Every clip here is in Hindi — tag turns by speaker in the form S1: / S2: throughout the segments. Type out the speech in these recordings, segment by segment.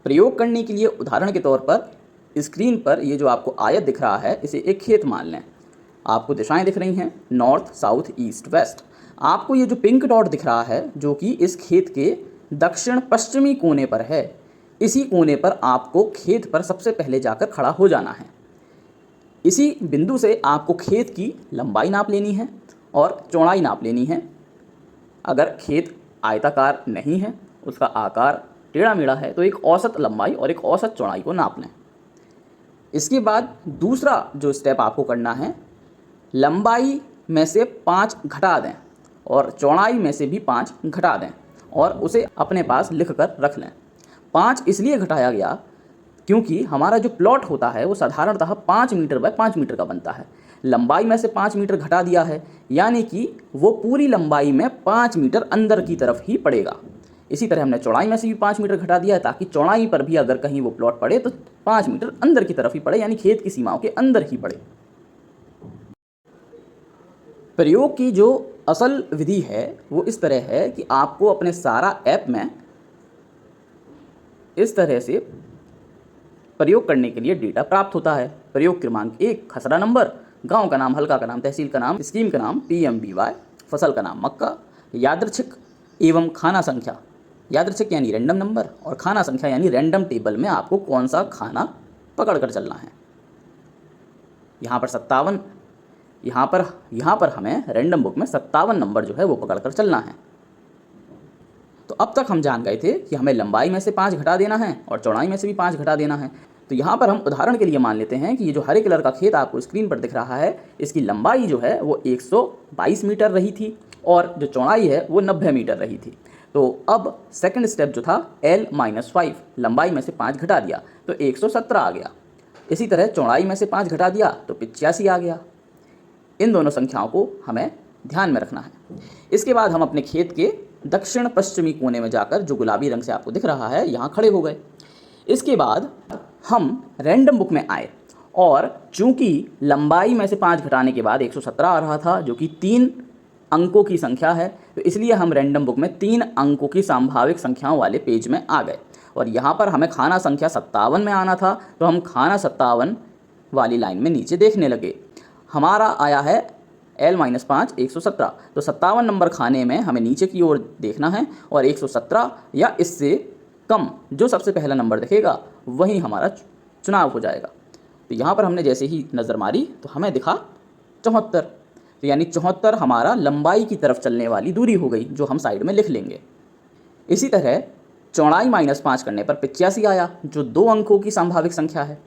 S1: प्रयोग करने के लिए उदाहरण के तौर पर स्क्रीन पर ये जो आपको आयत दिख रहा है, इसे एक खेत मान लें। आपको दिशाएं दिख रही हैं नॉर्थ, साउथ, ईस्ट, वेस्ट। आपको ये जो पिंक डॉट दिख रहा है जो कि इस खेत के दक्षिण पश्चिमी कोने पर है, इसी कोने पर आपको खेत पर सबसे पहले जाकर खड़ा हो जाना है। इसी बिंदु से आपको खेत की लंबाई नाप लेनी है और चौड़ाई नाप लेनी है। अगर खेत आयताकार नहीं है, उसका आकार टेढ़ा मेढ़ा है, तो एक औसत लंबाई और एक औसत चौड़ाई को नाप लें। इसके बाद दूसरा जो स्टेप आपको करना है, लंबाई में से 5 घटा दें और चौड़ाई में से भी 5 घटा दें और उसे अपने पास लिख कर रख लें। 5 इसलिए घटाया गया क्योंकि हमारा जो प्लॉट होता है वो साधारणतः 5 मीटर बाय 5 मीटर का बनता है। लंबाई में से 5 मीटर घटा दिया है, यानी कि वो पूरी लंबाई में 5 मीटर अंदर की तरफ ही पड़ेगा। इसी तरह हमने चौड़ाई में से भी 5 मीटर घटा दिया है ताकि चौड़ाई पर भी अगर कहीं वो प्लॉट पड़े तो 5 मीटर अंदर की तरफ ही पड़े, यानी खेत की सीमाओं के अंदर ही पड़े। प्रयोग की जो असल विधि है वो इस तरह है कि आपको अपने सारा ऐप में इस तरह से प्रयोग करने के लिए डेटा प्राप्त होता है। प्रयोग क्रमांक 1 खसरा नंबर, गांव का नाम, हल्का का नाम, तहसील का नाम, स्कीम का नाम PMBY, फसल का नाम मक्का, यादृच्छिक एवं खाना संख्या। यादृच्छिक यानी रैंडम नंबर और खाना संख्या यानी रैंडम टेबल में आपको कौन सा खाना पकड़ कर चलना है। यहाँ पर 57, यहाँ पर हमें रैंडम बुक में 57 नंबर जो है वो पकड़ कर चलना है। तो अब तक हम जान गए थे कि हमें लंबाई में से 5 घटा देना है और चौड़ाई में से भी 5 घटा देना है। तो यहाँ पर हम उदाहरण के लिए मान लेते हैं कि ये जो हरे कलर का खेत आपको स्क्रीन पर दिख रहा है, इसकी लंबाई जो है वो 122 मीटर रही थी और जो चौड़ाई है वो 90 मीटर रही थी। तो अब सेकंड स्टेप जो था L-5, लंबाई में से 5 घटा दिया तो 117 आ गया। इसी तरह चौड़ाई में से 5 घटा दिया तो 85 आ गया। इन दोनों संख्याओं को हमें ध्यान में रखना है। इसके बाद हम अपने खेत के दक्षिण पश्चिमी कोने में जाकर, जो गुलाबी रंग से आपको दिख रहा है, यहाँ खड़े हो गए। इसके बाद हम रैंडम बुक में आए और चूंकि लंबाई में से 5 घटाने के बाद 117 आ रहा था जो कि 3 अंकों की संख्या है, तो इसलिए हम रैंडम बुक में 3 अंकों की संभाविक संख्याओं वाले पेज में आ गए। और यहाँ पर हमें खाना संख्या 57 में आना था, तो हम खाना 57 वाली लाइन में नीचे देखने लगे। हमारा आया है L-5 117, तो 57 नंबर खाने में हमें नीचे की ओर देखना है और 117 या इससे कम जो सबसे पहला नंबर दिखेगा वही हमारा चुनाव हो जाएगा। तो यहाँ पर हमने जैसे ही नज़र मारी तो हमें दिखा 74, तो यानी 74 हमारा लंबाई की तरफ चलने वाली दूरी हो गई, जो हम साइड में लिख लेंगे। इसी तरह चौड़ाई -5 करने पर 85 आया, जो 2 अंकों की संभाविक संख्या है,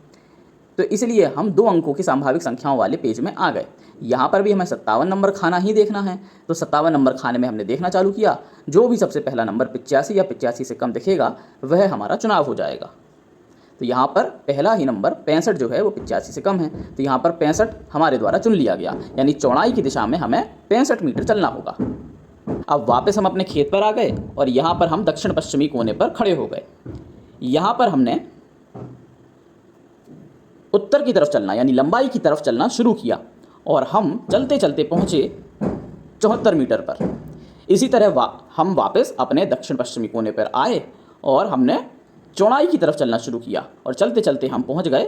S1: तो इसलिए हम 2 अंकों की संभाविक संख्याओं वाले पेज में आ गए। यहाँ पर भी हमें 57 नंबर खाना ही देखना है, तो 57 नंबर खाने में हमने देखना चालू किया। जो भी सबसे पहला नंबर 85 या 85 से कम दिखेगा वह हमारा चुनाव हो जाएगा। तो यहाँ पर पहला ही नंबर 65 जो है वो 85 से कम है, तो यहाँ पर 65 हमारे द्वारा चुन लिया गया, यानी चौड़ाई की दिशा में हमें 65 मीटर चलना होगा। अब वापस हम अपने खेत पर आ गए और यहाँ पर हम दक्षिण पश्चिमी कोने पर खड़े हो गए। यहाँ पर हमने उत्तर की तरफ चलना यानी लंबाई की तरफ चलना शुरू किया और हम चलते चलते पहुँचे 74 मीटर पर। इसी तरह हम वापस अपने दक्षिण पश्चिमी कोने पर आए और हमने चौड़ाई की तरफ चलना शुरू किया और चलते चलते हम पहुंच गए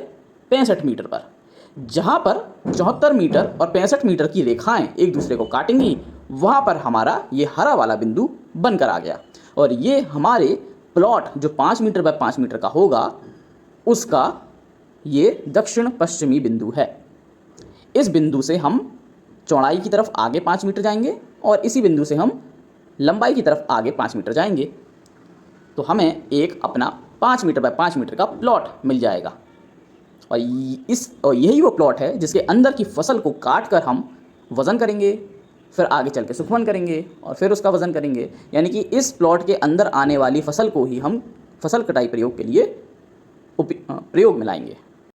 S1: 65 मीटर पर। जहां पर 74 मीटर और 65 मीटर की रेखाएं एक दूसरे को काटेंगी, वहां पर हमारा ये हरा वाला बिंदु बनकर आ गया और ये हमारे प्लॉट जो 5 मीटर बाय 5 मीटर का होगा, उसका ये दक्षिण पश्चिमी बिंदु है। इस बिंदु से हम चौड़ाई की तरफ आगे 5 मीटर जाएंगे और इसी बिंदु से हम लंबाई की तरफ आगे 5 मीटर जाएंगे, तो हमें एक अपना 5 मीटर बाय 5 मीटर का प्लॉट मिल जाएगा। और यही वो प्लॉट है जिसके अंदर की फसल को काट कर हम वज़न करेंगे, फिर आगे चल के सुखवन करेंगे और फिर उसका वज़न करेंगे। यानी कि इस प्लॉट के अंदर आने वाली फसल को ही हम फसल कटाई प्रयोग के लिए प्रयोग में लाएंगे।